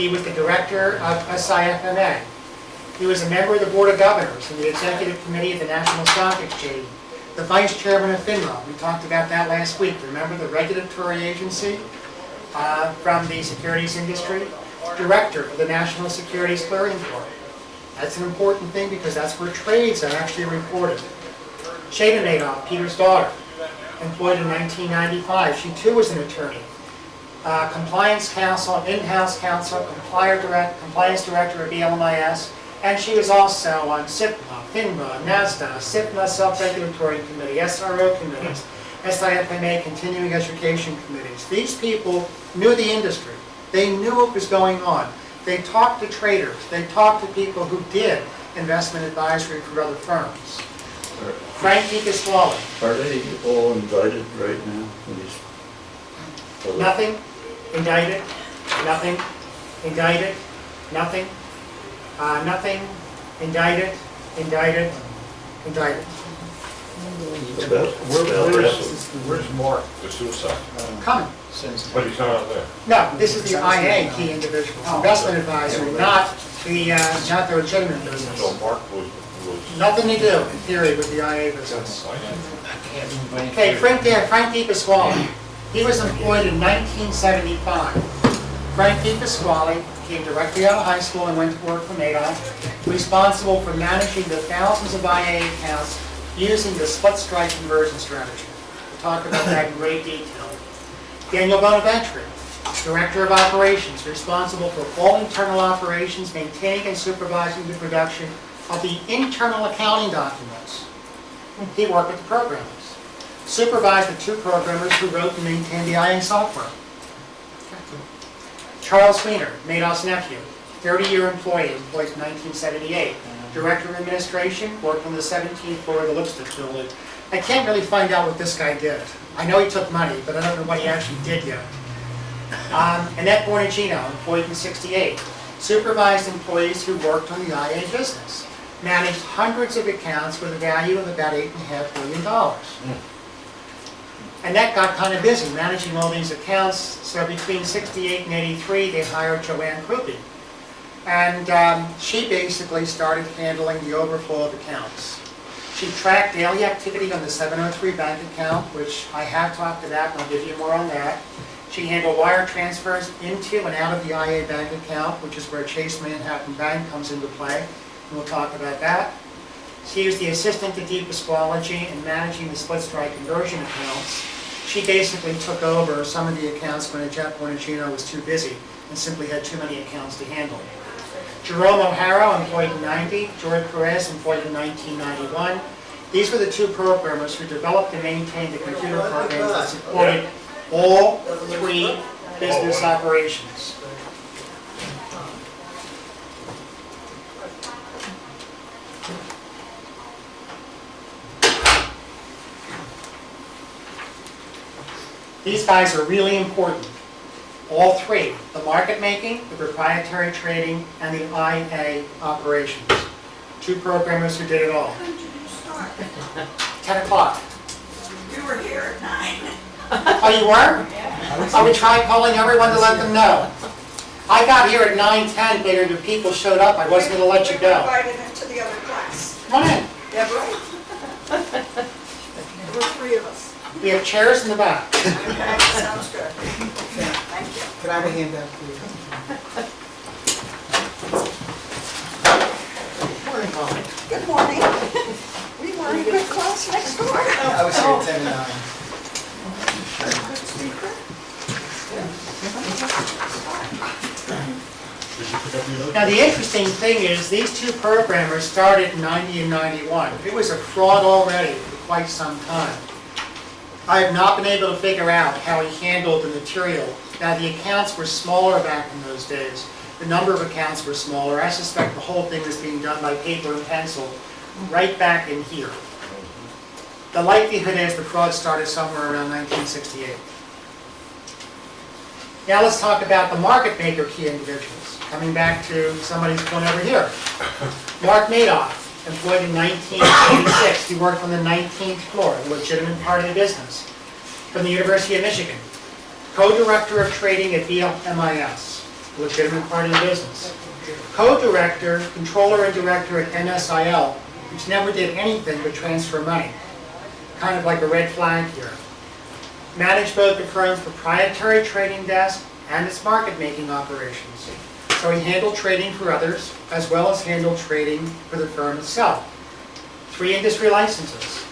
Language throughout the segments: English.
He was the director of SIFMA. He was a member of the Board of Governors and the Executive Committee of the National Stock Exchange, the Vice Chairman of FINRA. We talked about that last week. Remember, the regulatory agency from the securities industry? Director of the National Securities Clearing Board. That's an important thing because that's where trades are actually reported. Shada Madoff, Peter's daughter, employed in 1995. She too was an attorney. Compliance counsel, in-house counsel, compliance director of ELMIS, and she was also on SIPMA, FINRA, NASDA, SIPMA Self-Regulatory Committee, SRO committees, SIFMA Continuing Education Committees. These people knew the industry. They knew what was going on. They talked to traders. They talked to people who did investment advisory for other firms. Frank DiPasquale. Are they all indicted right now? Nothing. Indicted. Nothing. Indicted. Nothing. Nothing. Indicted. Indicted. Indicted. Where's Mark? The suicide. Coming. But he's not out there. No, this is the IA key individuals, investment advisory, not the legitimate business. So Mark was Nothing to do, in theory, with the IA business. Okay, Frank DiPasquale. He was employed in 1975. Frank DiPasquale came directly out of high school and went to work for Madoff, responsible for managing the thousands of IA accounts using the split strike conversion strategy. We'll talk about that in great detail. Daniel Bonaventure, Director of Operations, responsible for all internal operations, maintaining and supervising the production of the internal accounting documents. He worked with the programmers. Supervised the two programmers who wrote and maintained the IA software. Charles Wiener, Madoff's nephew, 30-year employee, employed in 1978. Director of Administration, worked on the 17th floor of the Lipstick Building. I can't really find out what this guy did. I know he took money, but I don't know what he actually did yet. Annette Bornagino, employed in 68. Supervised employees who worked on the IA business. Managed hundreds of accounts with a value of about $8.5 million. Annette got kind of busy managing all these accounts, so between 68 and 83, they hired Joanne Krupe. And she basically started handling the overflow of accounts. She tracked daily activity on the 703 bank account, which I have talked about, and I'll give you more on that. She handled wire transfers into and out of the IA bank account, which is where Chase Manhattan Bank comes into play, and we'll talk about that. She was the assistant to DiPasquale in managing the split strike conversion accounts. She basically took over some of the accounts when Jeff Bornagino was too busy and simply had too many accounts to handle. Jerome O'Hara, employed in 90, George Perez, employed in 1991. These were the two programmers who developed and maintained the computer programs that supported all three business operations. These guys are really important. All three, the market making, the proprietary trading, and the IA operations. Two programmers who did it all. When did you start? 10 o'clock. We were here at 9. Oh, you were? I would try calling everyone to let them know. I got here at 9:10, figured if people showed up, I wasn't going to let you We were go. invited into the other class. Come on in. Yeah, right? There were 3 of us. We have chairs in the back. Okay, sounds good. Thank you. Can I have a handout, please? Morning, Colin. Good morning. We were in good class next door. I was here at 10 to 9. Good speaker. Now, the interesting thing is these two programmers started in 90 and 91. It was a fraud already for quite some time. I have not been able to figure out how he handled the material. Now, the accounts were smaller back in those days. The number of accounts were smaller. I suspect the whole thing was being done by paper and pencil right back in here. The likelihood is the fraud started somewhere around 1968. Now let's talk about the market maker key individuals. Coming back to somebody's point over here. Mark Madoff, employed in 1986. He worked on the 19th floor, a legitimate part of the business. From the University of Michigan. Co-director of trading at BLMIS. legitimate part of the business. Co-director, controller and director at NSIL, which never did anything but transfer money. Kind of like a red flag here. Managed both the firm's proprietary trading desk and its market-making operations. So he handled trading for others, as well as handled trading for the firm itself. 3 industry licenses.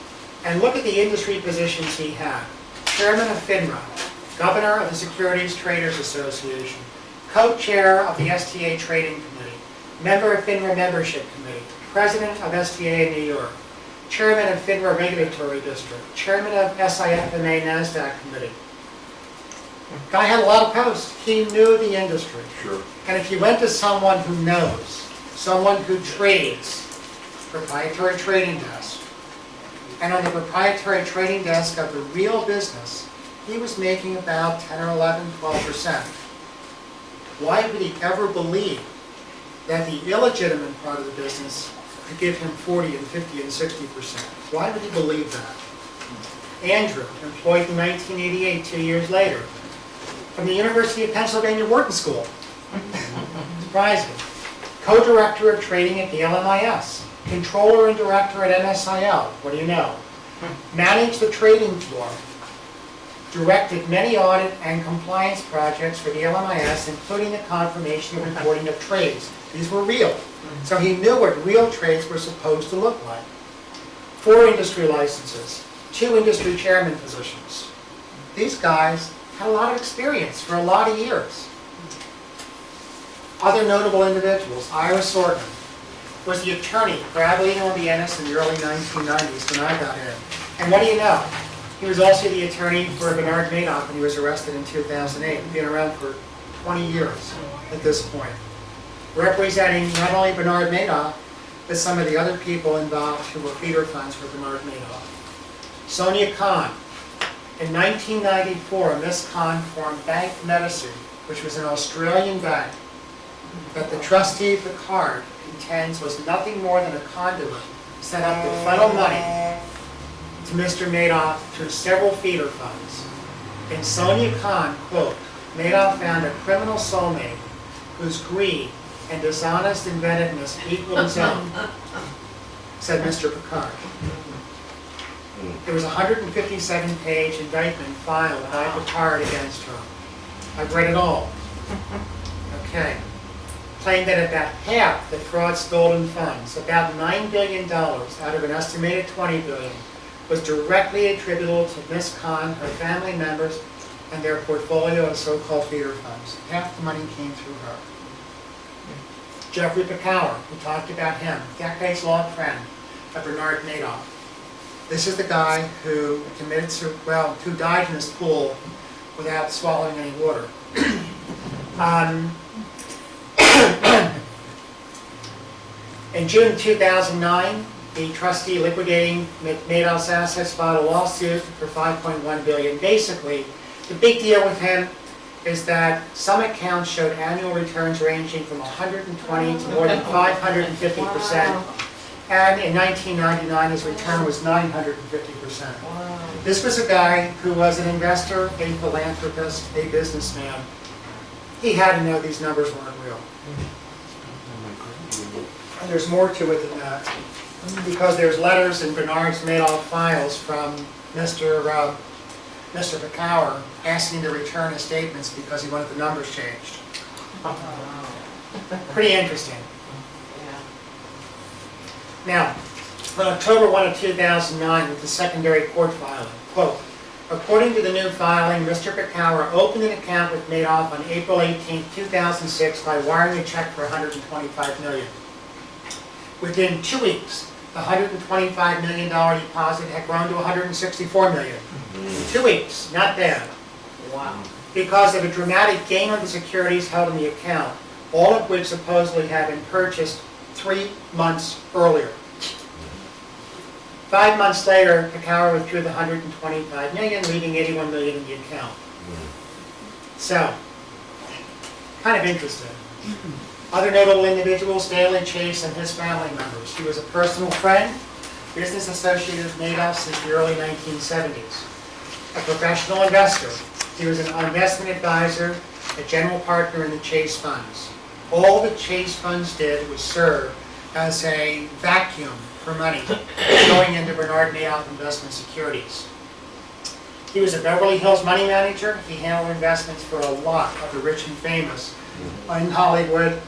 And look at the industry positions he had. Chairman of FINRA, Governor of the Securities Traders Association, Co-Chair of the STA Trading Committee, Member of FINRA Membership Committee, President of STA in New York, Chairman of FINRA Regulatory District, Chairman of SIFMA NASDAQ Committee. Guy had a lot of posts. He knew the industry. Sure. And if you went to someone who knows, someone who trades, proprietary trading desk, and on the proprietary trading desk of the real business, he was making about 10 or 11, 12%. Why would he ever believe that the illegitimate part of the business could give him 40 and 50 and 60%? Why would he believe that? Andrew, employed in 1988, 2 years later, from the University of Pennsylvania Wharton School. Surprising. Co-director of trading at the LMIS. Controller and director at NSIL. What do you know? Managed the trading floor. Directed many audit and compliance projects for the LMIS, including the confirmation and reporting of trades. These were real. So he knew what real trades were supposed to look like. 4 industry licenses. 2 industry chairman positions. These guys had a lot of experience for a lot of years. Other notable individuals. Ira Sorkin was the attorney for Abilene, Indiana in the early 1990s when I got in. And what do you know? He was also the attorney for Bernard Madoff when he was arrested in 2008. He'd been around for 20 years at this point, representing not only Bernard Madoff, but some of the other people involved who were feeder funds for Bernard Madoff. Sonia Khan. In 1994, Miss Khan formed Bank Medicine, which was an Australian bank that the trustee Picard contends was nothing more than a conduit set up to funnel money to Mr. Madoff through several feeder funds. And Sonia Khan, quote, Madoff found a criminal soulmate whose greed and dishonest inventiveness equaled his own, said Mr. Picard. There was a 157-page indictment filed by Picard against her. I've read it all. Okay. Claimed that about half the fraud stolen funds, about $9 billion out of an estimated $20 billion, was directly attributable to Miss Khan, her family members, and their portfolio of so-called feeder funds. Half the money came through her. Jeffrey Picower, we talked about him, decades-long friend of Bernard Madoff. This is the guy who committed, who died in his pool without swallowing any water. In June 2009, the trustee liquidating Madoff's assets filed a lawsuit for $5.1 billion. Basically, the big deal with him is that some accounts showed annual returns ranging from 120 to more than 550%. And in 1999, his return was 950%. This was a guy who was an investor, a philanthropist, a businessman. He had to know these numbers weren't real. And there's more to it than that, because there's letters in Bernard's Madoff files from Mr. Picower asking to return his statements because he wanted the numbers changed. Pretty interesting. Now, on October 1 of 2009, with the secondary court filing, quote, according to the new filing, Mr. Picower opened an account with Madoff on April 18, 2006 by wiring a check for $125 million. Within 2 weeks, the $125 million deposit had grown to $164 million. In 2 weeks, not bad. Wow. Because of a dramatic gain on the securities held in the account, all of which supposedly had been purchased 3 months earlier. 5 months later, Picower withdrew the $125 million, leaving $81 million in the account. So, kind of interesting. Other notable individuals, Stanley Chase and his family members. He was a personal friend, business associate of Madoff since the early 1970s. A professional investor. He was an investment advisor a general partner in the Chase funds. All the Chase funds did was serve as a vacuum for money going into Bernard Madoff Investment Securities. He was a Beverly Hills money manager. He handled investments for a lot of the rich and famous in Hollywood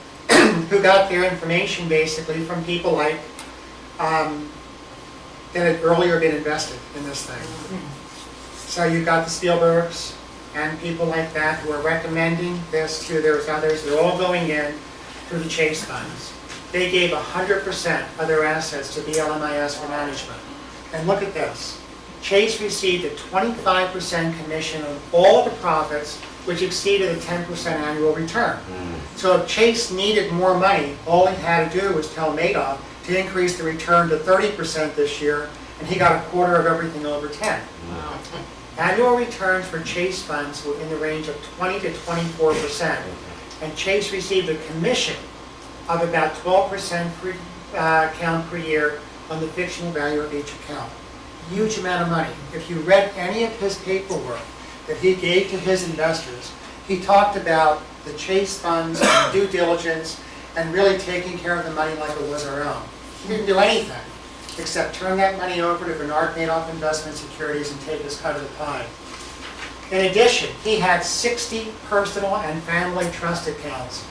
who got their information basically from people like that had earlier been invested in this thing. So you've got the Spielbergs and people like that who are recommending this to, there's others, they're all going in through the Chase funds. They gave 100% of their assets to BLMIS for management. And look at this. Chase received a 25% commission on all the profits, which exceeded a 10% annual return. So if Chase needed more money, all he had to do was tell Madoff to increase the return to 30% this year, and he got a quarter of everything over 10. Wow. Annual returns for Chase funds were in the range of 20 to 24%, and Chase received a commission of about 12% per account per year on the fictional value of each account. Huge amount of money. If you read any of his paperwork that he gave to his investors, he talked about the Chase funds and due diligence and really taking care of the money like it was our own. He didn't do anything except turn that money over to Bernard Madoff Investment Securities and take his cut of the pie. In addition, he had 60 personal and family trust accounts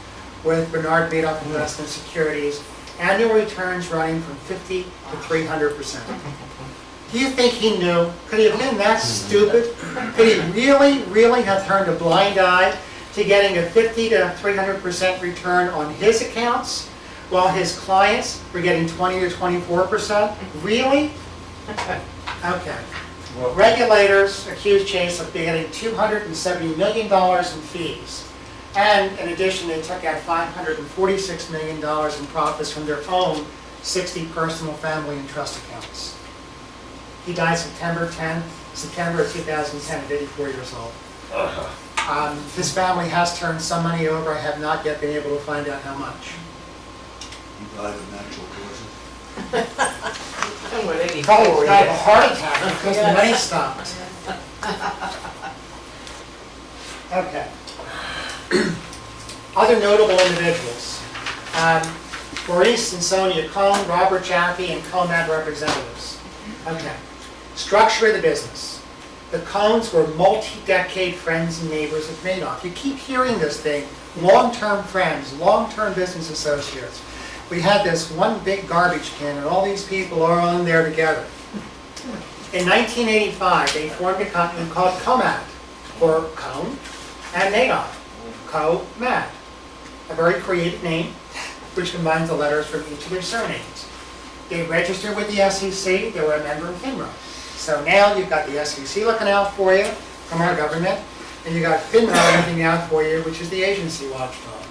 with Bernard Madoff Investment Securities, annual returns running from 50 to 300%. Do you think he knew? Could he have been that stupid? Could he really have turned a blind eye to getting a 50 to 300% return on his accounts while his clients were getting 20 to 24%? Really? Okay. Regulators accused Chase of getting $270 million in fees. And in addition, they took out $546 million in profits from their own 60 personal, family, and trust accounts. He died September of 2010 at 84 years old. His family has turned some money over. I have not yet been able to find out how much. He died of natural causes. Probably died of a heart attack because the money stopped. Okay. Other notable individuals. Maurice and Sonia Cohn, Robert Jaffe, and Cohn representatives. Okay. Structure of the business. The Cohns were multi-decade friends and neighbors of Madoff. You keep hearing this thing, long-term friends, long-term business associates. We had this one big garbage can and all these people are on there together. In 1985, they formed a company called Comat, for Cohn and Madoff. Comat, a very creative name which combines the letters from each of their surnames. They registered with the SEC, they were a member of FINRA. So now you've got the SEC looking out for you from our government, and you've got FINRA looking out for you, which is the agency watchdog.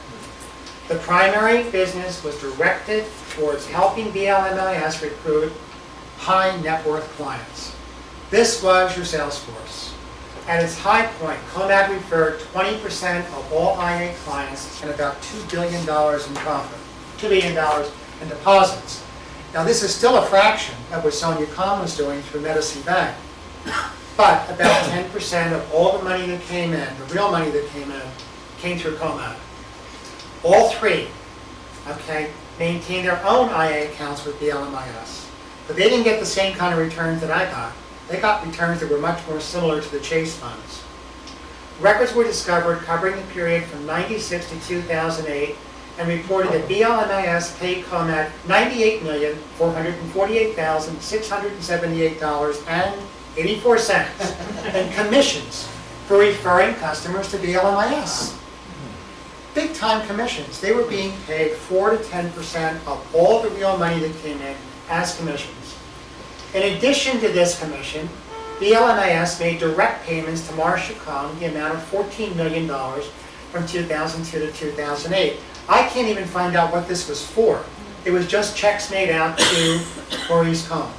The primary business was directed towards helping BLMIS recruit high net worth clients. This was your sales force. At its high point, Comat referred 20% of all IA clients and about $2 billion in profit, $2 billion in deposits. Now this is still a fraction of what Sonia Cohn was doing through Medici Bank, but about 10% of all the money that came in, the real money that came through Comat. All three, okay, maintained their own IA accounts with BLMIS, but they didn't get the same kind of returns that I got. They got returns that were much more similar to the Chase funds. Records were discovered covering the period from 96 to 2008 and reported that BLMIS paid Comat $98,448,678.84 in commissions for referring customers to BLMIS. Big time commissions. They were being paid 4 to 10% of all the real money that came in as commissions. In addition to this commission, BLMIS made direct payments to Marcia Cohn the amount of $14 million from 2002 to 2008. I can't even find out what this was for. It was just checks made out to Maurice Cohn.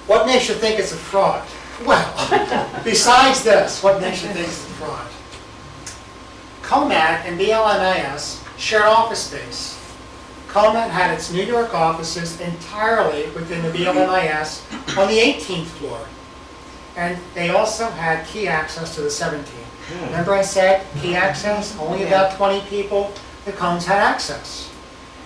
What makes you think it's a fraud? Well, besides this, what makes you think it's a fraud? Comat and BLMIS shared office space. Comat had its New York offices entirely within the BLMIS on the 18th floor. And they also had key access to the 17th. Remember I said key access, only about 20 people, the cones had access.